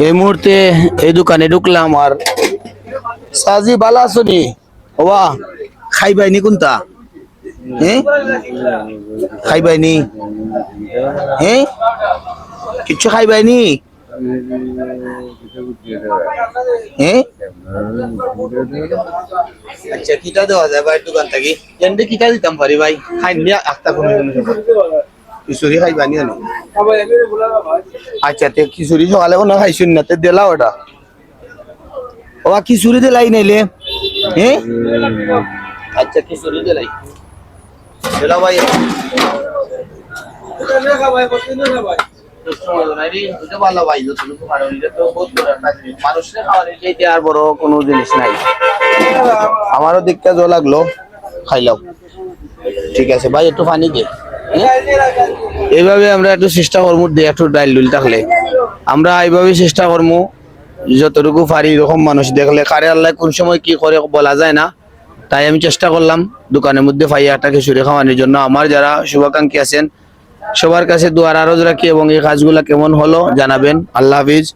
এই মুহূর্তে এই দোকানে ঢুকলাম আর সাজি বালা আসনি ওয়া খাইবাইনি কোনটা হ্যাঁ খাইবাইনি হ্যাঁ কিচ্ছু খাইবাইনি হ্যাঁ আচ্ছা কিটা দেওয়া যায় ভাই দোকান থেকে এন্ডে কিটা দিতাম পারি ভাই খাই নিয়া আস্তা কোন খিচুড়ি খাইবানি না আচ্ছা তে খিচুড়ি সকালে কোনো খাইছুন না তে দিলা ওটা ও খিচুড়ি দিলাই নাইলে হ্যাঁ আচ্ছা খিচুড়ি দিলাই দিলা ভাই আমারও দিকটা জল লাগলো খাইলাম ঠিক আছে ভাই একটু পানি দে এইভাবে আমরা একটু চেষ্টা করবো একটু ডাইল ডুল থাকলে আমরা এইভাবে চেষ্টা করবো যতটুকু পারি এরকম মানুষ দেখলে কারে আল্লাহ কোন সময় কি করে বলা যায় না তাই আমি চেষ্টা করলাম দোকানের মধ্যে পাইয়া একটা খিচুড়ি খাওয়ানোর জন্য আমার যারা শুভাকাঙ্ক্ষী আছেন সবার কাছে দোয়ার আরজ রাখি এবং এই কাজগুলা কেমন হলো জানাবেন আল্লাহ হাফিজ।